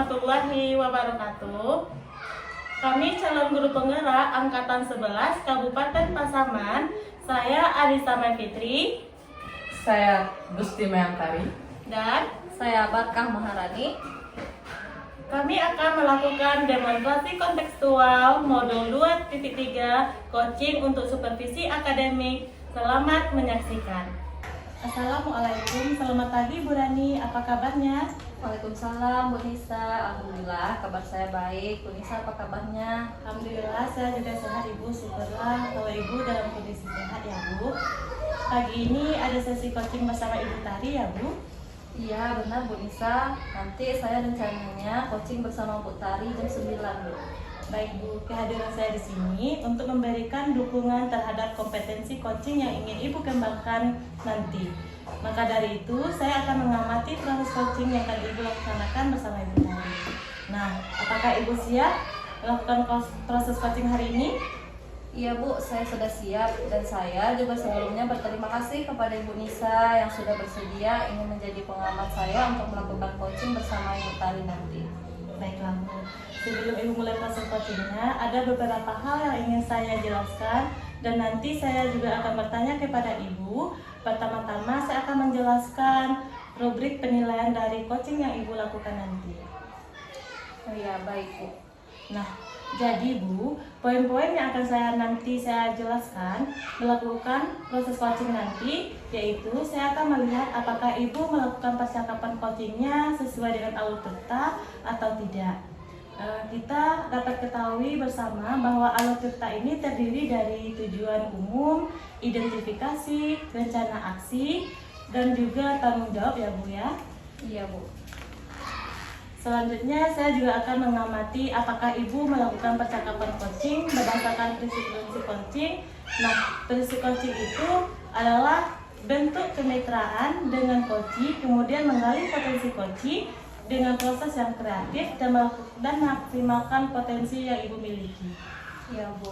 warahmatullahi wabarakatuh. Kami calon guru penggerak Angkatan 11 Kabupaten Pasaman. Saya Alisa Mai Fitri. Saya Gusti Mayangkari. Dan saya Barkah Maharani. kami akan melakukan demonstrasi kontekstual modul 2.3 coaching untuk supervisi akademik. Selamat menyaksikan. Assalamualaikum, selamat pagi Bu Rani, apa kabarnya? Waalaikumsalam Bu Nisa. Alhamdulillah kabar saya baik. Bu Nisa apa kabarnya? Alhamdulillah saya juga sehat Ibu, syukurlah kalau Ibu dalam kondisi sehat ya Bu. Pagi ini ada sesi coaching bersama Ibu Tari ya Bu. Iya benar Bu Nisa. Nanti saya rencananya coaching bersama Bu Tari jam 9 Bu. Baik Bu, kehadiran saya di sini untuk memberikan dukungan terhadap kompetensi coaching yang ingin Ibu kembangkan nanti. Maka dari itu, saya akan mengamati proses coaching yang akan Ibu laksanakan bersama Ibu Tari. Nah, apakah Ibu siap melakukan proses coaching hari ini? Iya Bu, saya sudah siap dan saya juga sebelumnya berterima kasih kepada Ibu Nisa yang sudah bersedia ingin menjadi pengamat saya untuk melakukan coaching bersama Ibu Tari nanti. Baiklah Bu, sebelum Ibu mulai proses coachingnya, ada beberapa hal yang ingin saya jelaskan dan nanti saya juga akan bertanya kepada Ibu. Pertama-tama saya akan menjelaskan rubrik penilaian dari coaching yang Ibu lakukan nanti. Oh iya, baik Bu. Nah, jadi Bu, poin-poin yang akan saya jelaskan melakukan proses coaching nanti, yaitu saya akan melihat apakah Ibu melakukan percakapan coachingnya sesuai dengan alur cerita atau tidak. Kita dapat ketahui bersama bahwa alur cerita ini terdiri dari tujuan umum, identifikasi, rencana aksi, dan juga tanggung jawab ya Bu ya. Iya Bu. Selanjutnya saya juga akan mengamati apakah Ibu melakukan percakapan coaching berdasarkan prinsip-prinsip coaching. Nah, prinsip coaching itu adalah bentuk kemitraan dengan coachee, kemudian menggali potensi coachee dengan proses yang kreatif dan maksimalkan potensi yang Ibu miliki. Iya Bu.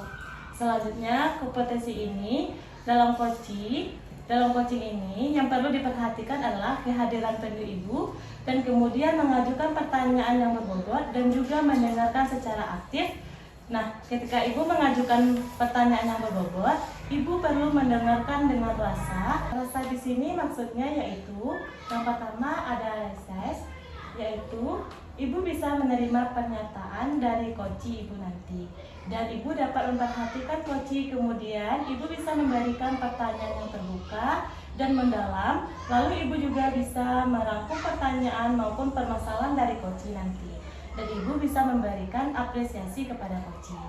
Selanjutnya, kompetensi ini dalam coaching ini yang perlu diperhatikan adalah kehadiran penuh Ibu dan kemudian mengajukan pertanyaan yang berbobot dan juga mendengarkan secara aktif. Nah, ketika Ibu mengajukan pertanyaan yang berbobot, Ibu perlu mendengarkan dengan rasa. Rasa di sini maksudnya yaitu yang pertama ada reses, yaitu Ibu bisa menerima pernyataan dari coachee Ibu nanti. Dan Ibu dapat memperhatikan coachee, kemudian Ibu bisa memberikan pertanyaan yang terbuka dan mendalam. Lalu Ibu juga bisa merangkum pertanyaan maupun permasalahan dari coachee nanti. Dan Ibu bisa memberikan apresiasi kepada coachee.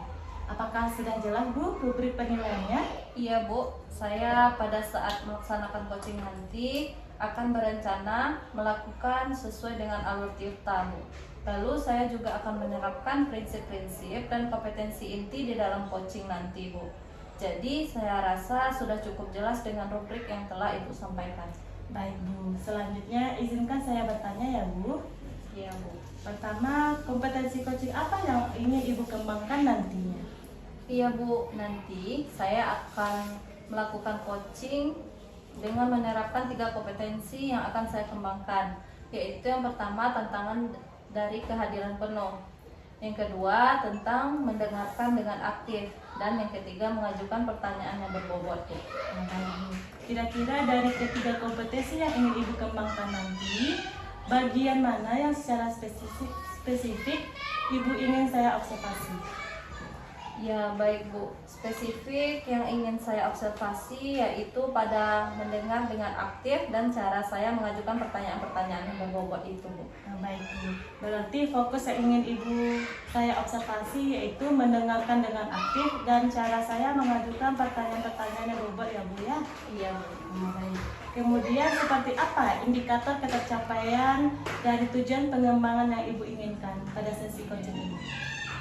Apakah sudah jelas Bu rubrik penilaiannya? Iya Bu, saya pada saat melaksanakan coaching nanti akan berencana melakukan sesuai dengan alur tirta Bu. Lalu saya juga akan menerapkan prinsip-prinsip dan kompetensi inti di dalam coaching nanti Bu. Jadi saya rasa sudah cukup jelas dengan rubrik yang telah Ibu sampaikan. Baik Bu, selanjutnya izinkan saya bertanya ya Bu. Iya Bu. Pertama, kompetensi coaching apa yang ingin Ibu kembangkan nantinya? Iya Bu, nanti saya akan melakukan coaching dengan menerapkan 3 kompetensi yang akan saya kembangkan, yaitu yang pertama tantangan dari kehadiran penuh, yang kedua tentang mendengarkan dengan aktif, dan yang ketiga mengajukan pertanyaan yang berbobot. Kira-kira dari ketiga kompetensi yang ingin Ibu kembangkan nanti, bagian mana yang secara spesifik Ibu ingin saya observasi? Ya baik Bu, spesifik yang ingin saya observasi yaitu pada mendengar dengan aktif dan cara saya mengajukan pertanyaan-pertanyaan yang berbobot itu Bu. Nah, baik Bu, berarti fokus yang ingin Ibu saya observasi yaitu mendengarkan dengan aktif dan cara saya mengajukan pertanyaan-pertanyaan yang berbobot ya Bu ya? Iya Bu. Nah, baik. Kemudian seperti apa indikator ketercapaian dari tujuan pengembangan yang Ibu inginkan pada sesi coaching ini?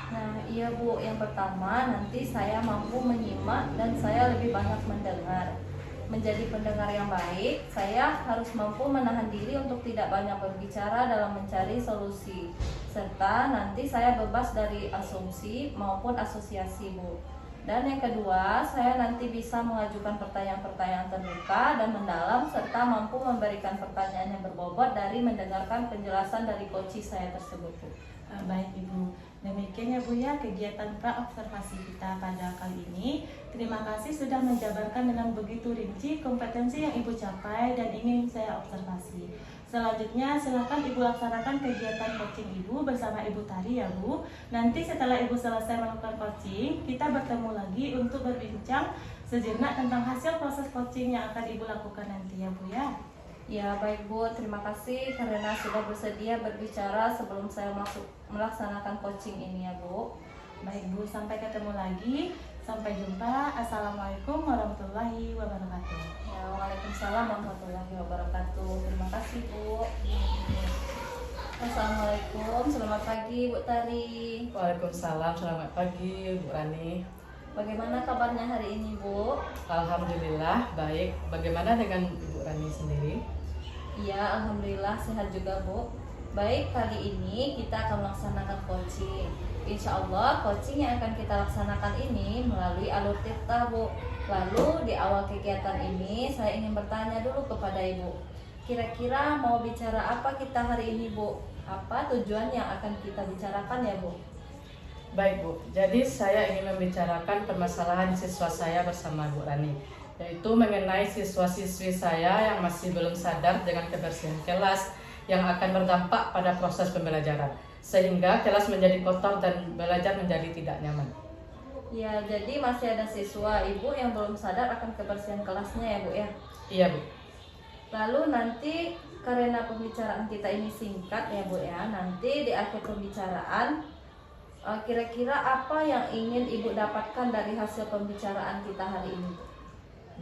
Nah iya Bu, yang pertama nanti saya mampu menyimak dan saya lebih banyak mendengar. Menjadi pendengar yang baik, saya harus mampu menahan diri untuk tidak banyak berbicara dalam mencari solusi. Serta nanti saya bebas dari asumsi maupun asosiasi Bu. Dan yang kedua, saya nanti bisa mengajukan pertanyaan-pertanyaan terbuka dan mendalam serta mampu memberikan pertanyaan yang berbobot dari mendengarkan penjelasan dari coach saya tersebut, Bu. Baik Ibu, demikian ya Bu ya kegiatan pra-observasi kita pada kali ini. Terima kasih sudah menjabarkan dengan begitu rinci kompetensi yang Ibu capai dan ingin saya observasi. Selanjutnya silakan Ibu laksanakan kegiatan coaching Ibu bersama Ibu Tari ya Bu. Nanti setelah Ibu selesai melakukan coaching, kita bertemu lagi untuk berbincang sejenak tentang hasil proses coaching yang akan Ibu lakukan nanti ya Bu ya. Ya baik Bu, terima kasih karena sudah bersedia berbicara sebelum saya melaksanakan coaching ini ya Bu. Baik Bu, sampai ketemu lagi. Sampai jumpa. Assalamualaikum warahmatullahi wabarakatuh. Ya, Waalaikumsalam warahmatullahi wabarakatuh. Terima kasih Bu. Assalamualaikum, selamat pagi Bu Tari. Waalaikumsalam, selamat pagi Bu Rani. Bagaimana kabarnya hari ini Bu? Alhamdulillah baik. Bagaimana dengan Ibu Rani sendiri? Iya, alhamdulillah sehat juga Bu. Baik, kali ini kita akan melaksanakan coaching. Insya Allah coaching yang akan kita laksanakan ini melalui alur tirta Bu. Lalu di awal kegiatan ini saya ingin bertanya dulu kepada Ibu. Kira-kira mau bicara apa kita hari ini Bu? Apa tujuan yang akan kita bicarakan ya Bu? Baik Bu, jadi saya ingin membicarakan permasalahan siswa saya bersama Bu Rani, yaitu mengenai siswa-siswi saya yang masih belum sadar dengan kebersihan kelas yang akan berdampak pada proses pembelajaran, sehingga kelas menjadi kotor dan belajar menjadi tidak nyaman. Ya, jadi masih ada siswa Ibu yang belum sadar akan kebersihan kelasnya ya Bu ya? Iya Bu. Lalu nanti karena pembicaraan kita ini singkat ya Bu ya, nanti di akhir pembicaraan kira-kira apa yang ingin Ibu dapatkan dari hasil pembicaraan kita hari ini?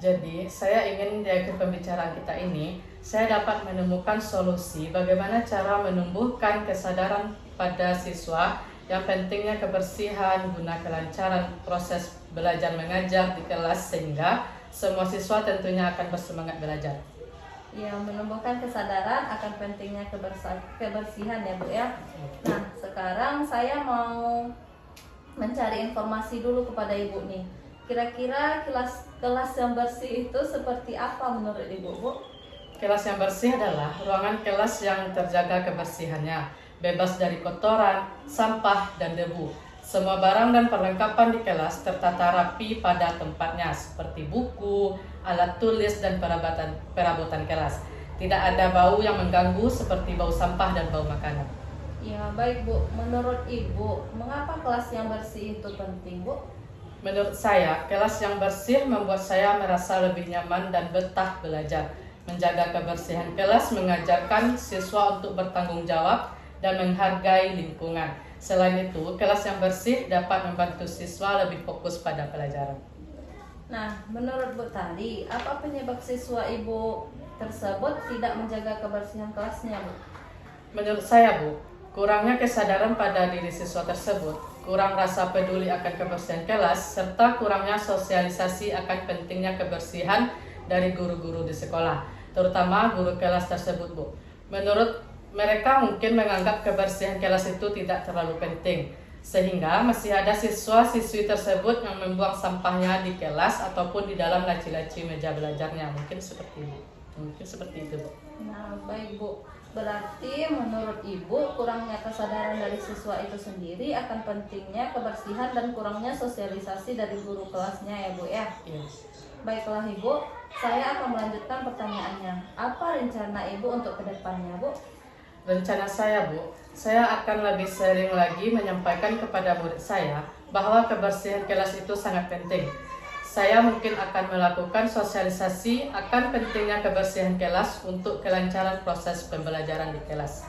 Jadi, saya ingin di akhir pembicaraan kita ini, saya dapat menemukan solusi bagaimana cara menumbuhkan kesadaran pada siswa yang pentingnya kebersihan guna kelancaran proses belajar mengajar di kelas sehingga semua siswa tentunya akan bersemangat belajar. Ya, menumbuhkan kesadaran akan pentingnya kebersihan ya Bu ya. Nah, sekarang saya mau mencari informasi dulu kepada Ibu nih. Kira-kira kelas yang bersih itu seperti apa menurut Ibu Bu? Kelas yang bersih adalah ruangan kelas yang terjaga kebersihannya, bebas dari kotoran, sampah, dan debu. Semua barang dan perlengkapan di kelas tertata rapi pada tempatnya seperti buku, alat tulis, dan perabotan kelas. Tidak ada bau yang mengganggu seperti bau sampah dan bau makanan. Ya baik Bu, menurut Ibu, mengapa kelas yang bersih itu penting Bu? Menurut saya, kelas yang bersih membuat saya merasa lebih nyaman dan betah belajar. Menjaga kebersihan kelas mengajarkan siswa untuk bertanggung jawab dan menghargai lingkungan. Selain itu, kelas yang bersih dapat membantu siswa lebih fokus pada pelajaran. Nah, menurut Bu Tari, apa penyebab siswa Ibu tersebut tidak menjaga kebersihan kelasnya Bu? Menurut saya Bu, kurangnya kesadaran pada diri siswa tersebut, kurang rasa peduli akan kebersihan kelas, serta kurangnya sosialisasi akan pentingnya kebersihan dari guru-guru di sekolah, terutama guru kelas tersebut Bu. Menurut mereka mungkin menganggap kebersihan kelas itu tidak terlalu penting, sehingga masih ada siswa-siswi tersebut yang membuang sampahnya di kelas ataupun di dalam laci-laci meja belajarnya. Mungkin seperti itu Bu. Nah, baik Bu. Berarti menurut Ibu, kurangnya kesadaran dari siswa itu sendiri akan pentingnya kebersihan dan kurangnya sosialisasi dari guru kelasnya ya Bu ya? Yes. Baiklah Ibu, saya akan melanjutkan pertanyaannya. Apa rencana Ibu untuk kedepannya Bu? Rencana saya Bu, saya akan lebih sering lagi menyampaikan kepada murid saya bahwa kebersihan kelas itu sangat penting. Saya mungkin akan melakukan sosialisasi akan pentingnya kebersihan kelas untuk kelancaran proses pembelajaran di kelas.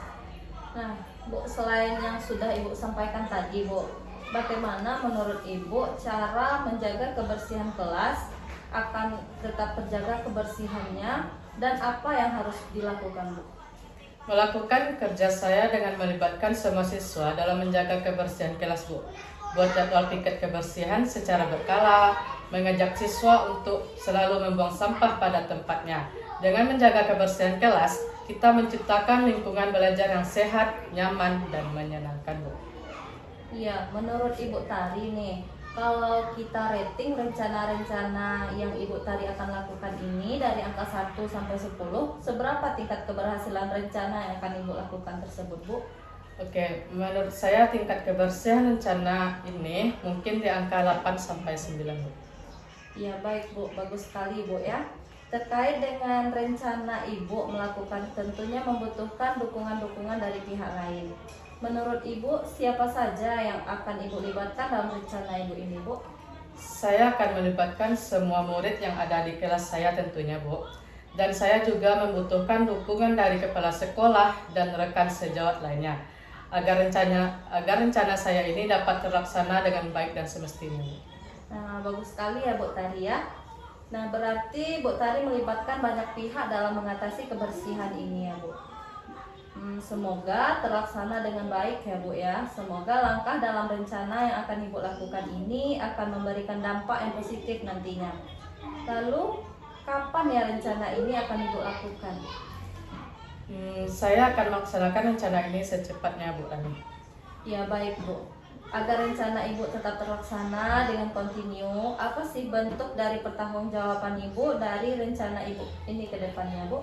Nah, Bu, selain yang sudah Ibu sampaikan tadi Bu, bagaimana menurut Ibu cara menjaga kebersihan kelas akan tetap terjaga kebersihannya dan apa yang harus dilakukan Bu? Melakukan kerja saya dengan melibatkan semua siswa dalam menjaga kebersihan kelas Bu. Buat jadwal piket kebersihan secara berkala, mengajak siswa untuk selalu membuang sampah pada tempatnya. Dengan menjaga kebersihan kelas, kita menciptakan lingkungan belajar yang sehat, nyaman, dan menyenangkan Bu. Iya, menurut Ibu Tari nih, Kalau kita rating rencana-rencana yang Ibu Tari akan lakukan ini dari angka 1 sampai 10, seberapa tingkat keberhasilan rencana yang akan Ibu lakukan tersebut, Bu? Oke, menurut saya tingkat kebersihan rencana ini mungkin di angka 8 sampai 9, Bu. Ya baik, Bu, bagus sekali, Bu ya. Terkait dengan rencana Ibu melakukan, tentunya membutuhkan dukungan-dukungan dari pihak lain. Menurut Ibu, siapa saja yang akan Ibu libatkan dalam rencana Ibu ini, Bu? Saya akan melibatkan semua murid yang ada di kelas saya tentunya, Bu. Dan saya juga membutuhkan dukungan dari kepala sekolah dan rekan sejawat lainnya agar rencana saya ini dapat terlaksana dengan baik dan semestinya, Bu. Nah, bagus sekali ya Bu Tari ya. Nah, berarti Bu Tari melibatkan banyak pihak dalam mengatasi kebersihan ini ya, Bu. Semoga terlaksana dengan baik ya, Bu ya. Semoga langkah dalam rencana yang akan Ibu lakukan ini akan memberikan dampak yang positif nantinya. Lalu, kapan ya rencana ini akan Ibu lakukan? Saya akan melaksanakan rencana ini secepatnya, Bu Rani. Ya baik, Bu. Agar rencana Ibu tetap terlaksana dengan kontinu, apa sih bentuk dari pertanggungjawaban Ibu dari rencana Ibu ini ke depannya, Bu?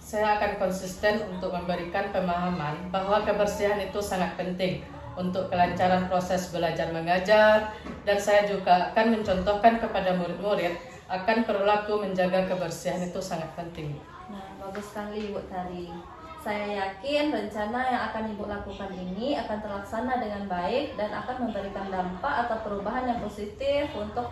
Saya akan konsisten untuk memberikan pemahaman bahwa kebersihan itu sangat penting untuk kelancaran proses belajar mengajar, dan saya juga akan mencontohkan kepada murid-murid akan perilaku menjaga kebersihan itu sangat penting. Nah, bagus sekali Bu Tari. Saya yakin rencana yang akan Ibu lakukan ini akan terlaksana dengan baik dan akan memberikan dampak atau perubahan yang positif untuk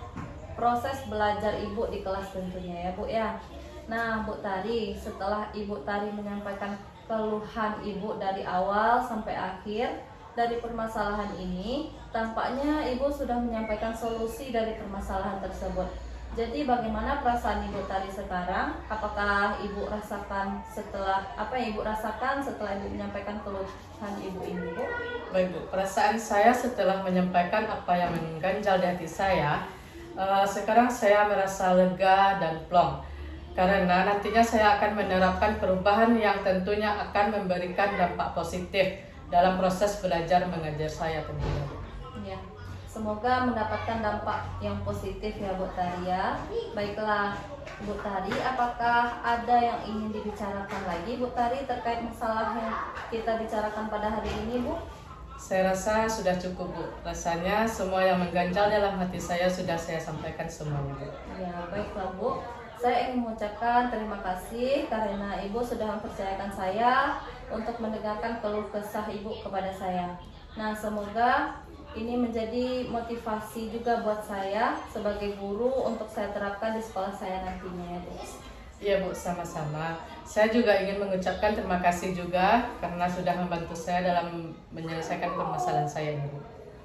proses belajar Ibu di kelas tentunya ya, Bu ya. Nah, Bu Tari, setelah Ibu Tari menyampaikan keluhan Ibu dari awal sampai akhir dari permasalahan ini, tampaknya Ibu sudah menyampaikan solusi dari permasalahan tersebut. Jadi bagaimana perasaan Ibu Tari sekarang? Apakah Ibu rasakan apa yang Ibu rasakan setelah Ibu menyampaikan keluhan Ibu ini, Bu? Baik, Bu, perasaan saya setelah menyampaikan apa yang mengganjal di hati saya, sekarang saya merasa lega dan plong. Karena nantinya saya akan menerapkan perubahan yang tentunya akan memberikan dampak positif dalam proses belajar mengajar saya tentunya. Ya, semoga mendapatkan dampak yang positif ya Bu Tari ya. Baiklah Bu Tari, apakah ada yang ingin dibicarakan lagi Bu Tari terkait masalah yang kita bicarakan pada hari ini, Bu? Saya rasa sudah cukup, Bu. Rasanya semua yang mengganjal dalam hati saya sudah saya sampaikan semuanya, Bu. Ya, baiklah Bu. Saya ingin mengucapkan terima kasih karena Ibu sudah mempercayakan saya untuk mendengarkan keluh kesah Ibu kepada saya. Nah, semoga ini menjadi motivasi juga buat saya sebagai guru untuk saya terapkan di sekolah saya nantinya ya, Bu. Iya, Bu, sama-sama. Saya juga ingin mengucapkan terima kasih juga karena sudah membantu saya dalam menyelesaikan permasalahan saya ini, Bu.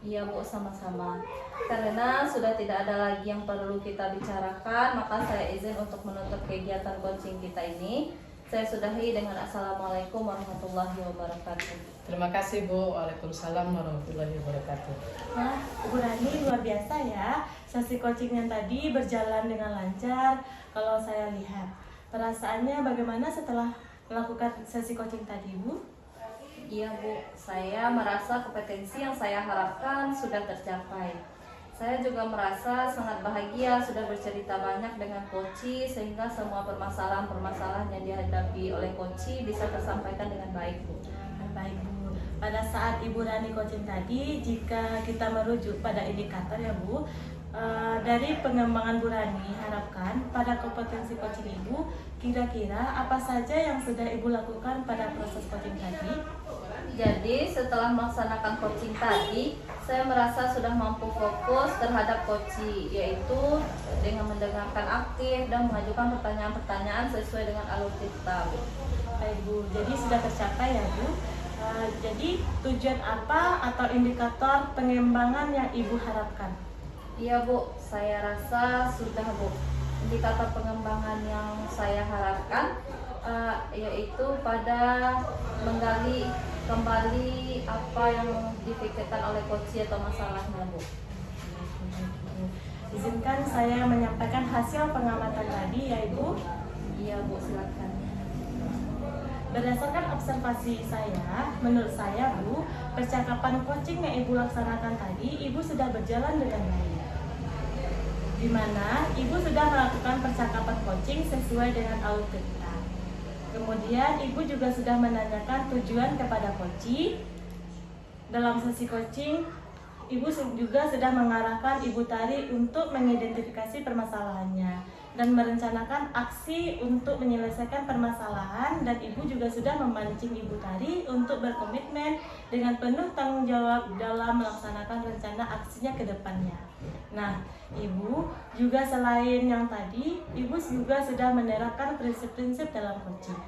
Iya Bu, sama-sama. Karena sudah tidak ada lagi yang perlu kita bicarakan, maka saya izin untuk menutup kegiatan coaching kita ini. Saya sudahi dengan Assalamualaikum warahmatullahi wabarakatuh. Terima kasih, Bu. Waalaikumsalam warahmatullahi wabarakatuh. Nah, Bu Rani luar biasa ya. Sesi coaching yang tadi berjalan dengan lancar. Kalau saya lihat, perasaannya bagaimana setelah melakukan sesi coaching tadi, Bu? Iya Bu, saya merasa kompetensi yang saya harapkan sudah tercapai. Saya juga merasa sangat bahagia sudah bercerita banyak dengan Koci sehingga semua permasalahan-permasalahan yang dihadapi oleh Koci bisa tersampaikan dengan baik, Bu. Baik, Bu. Pada saat Ibu Rani coaching tadi, jika kita merujuk pada indikator ya, Bu, dari pengembangan Bu Rani harapkan pada kompetensi coaching Ibu, kira-kira apa saja yang sudah Ibu lakukan pada proses coaching tadi? Jadi setelah melaksanakan coaching tadi, saya merasa sudah mampu fokus terhadap coaching, yaitu dengan mendengarkan aktif dan mengajukan pertanyaan-pertanyaan sesuai dengan alur cerita, Bu. Baik, Bu, jadi sudah tercapai ya, Bu. Jadi tujuan apa atau indikator pengembangan yang Ibu harapkan? Iya Bu, saya rasa sudah Bu. Indikator pengembangan yang saya harapkan yaitu pada menggali kembali apa yang dipikirkan oleh coach atau masalahnya, Bu. Izinkan saya menyampaikan hasil pengamatan tadi ya, Ibu. Iya Bu, silakan. Berdasarkan observasi saya, menurut saya Bu, percakapan coaching yang Ibu laksanakan tadi, Ibu sudah berjalan dengan baik. Di mana Ibu sudah melakukan percakapan coaching sesuai dengan alur cerita. Kemudian Ibu juga sudah menanyakan tujuan kepada coaching. Dalam sesi coaching, Ibu juga sudah mengarahkan Ibu Tari untuk mengidentifikasi permasalahannya dan merencanakan aksi untuk menyelesaikan permasalahan, dan Ibu juga sudah memancing Ibu Tari untuk berkomitmen dengan penuh tanggung jawab dalam melaksanakan rencana aksinya ke depannya. Nah, Ibu juga selain yang tadi, Ibu juga sudah menerapkan prinsip-prinsip dalam coaching.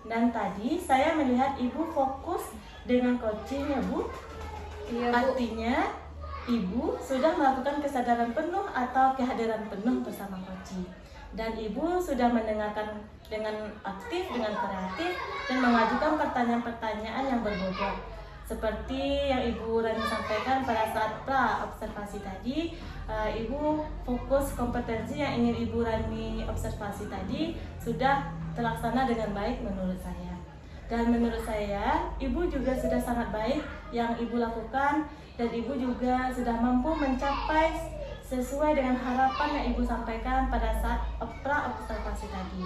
Dan tadi saya melihat Ibu fokus dengan coaching ya Bu. Iya Bu. Artinya Ibu sudah melakukan kesadaran penuh atau kehadiran penuh bersama coaching. Dan Ibu sudah mendengarkan dengan aktif, dengan kreatif, dan mengajukan pertanyaan-pertanyaan yang berbobot. Seperti yang Ibu Rani sampaikan pada saat pra-observasi tadi, Ibu fokus kompetensi yang ingin Ibu Rani observasi tadi sudah terlaksana dengan baik menurut saya. Dan menurut saya, Ibu juga sudah sangat baik yang Ibu lakukan, dan Ibu juga sudah mampu mencapai sesuai dengan harapan yang Ibu sampaikan pada saat pra-observasi tadi.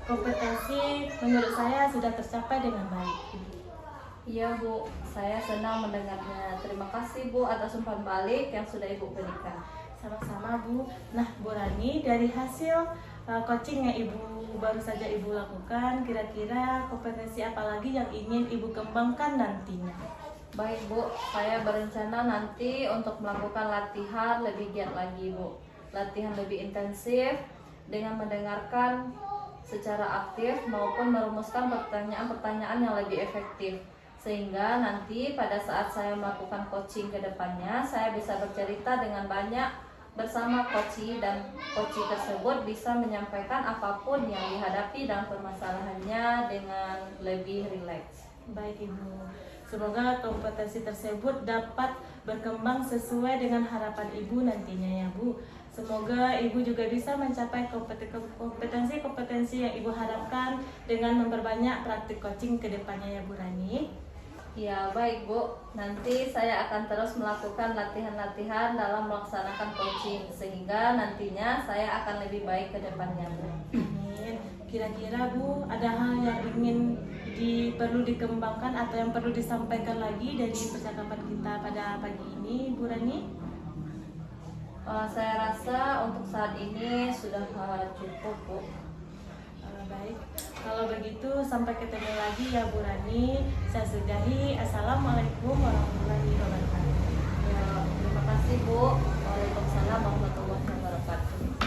Kompetensi menurut saya sudah tercapai dengan baik, Ibu. Iya Bu, saya senang mendengarnya. Terima kasih Bu atas umpan balik yang sudah Ibu berikan. Sama-sama Bu. Nah Bu Rani, dari hasil coaching yang baru saja Ibu lakukan, kira-kira kompetensi apa lagi yang ingin Ibu kembangkan nantinya? Baik Bu, saya berencana nanti untuk melakukan latihan lebih giat lagi Bu. Latihan lebih intensif dengan mendengarkan secara aktif maupun merumuskan pertanyaan-pertanyaan yang lebih efektif. Sehingga nanti pada saat saya melakukan coaching ke depannya, saya bisa bercerita dengan banyak bersama coachee, dan coachee tersebut bisa menyampaikan apapun yang dihadapi dalam permasalahannya dengan lebih rileks. Baik Ibu, semoga kompetensi tersebut dapat berkembang sesuai dengan harapan Ibu nantinya ya Bu. Semoga Ibu juga bisa mencapai kompetensi-kompetensi yang Ibu harapkan dengan memperbanyak praktik coaching ke depannya ya Bu Rani. Ya baik Bu, nanti saya akan terus melakukan latihan-latihan dalam melaksanakan coaching, sehingga nantinya saya akan lebih baik ke depannya Bu. Amin. Kira-kira Bu, ada hal yang ingin perlu dikembangkan atau yang perlu disampaikan lagi dari percakapan kita pada pagi ini Bu Rani? Saya rasa untuk saat ini sudah cukup Bu. Baik, kalau begitu sampai ketemu lagi ya Bu Rani. Saya sudahi. Assalamualaikum warahmatullahi wabarakatuh. Ya, terima kasih Bu. Waalaikumsalam warahmatullahi wabarakatuh.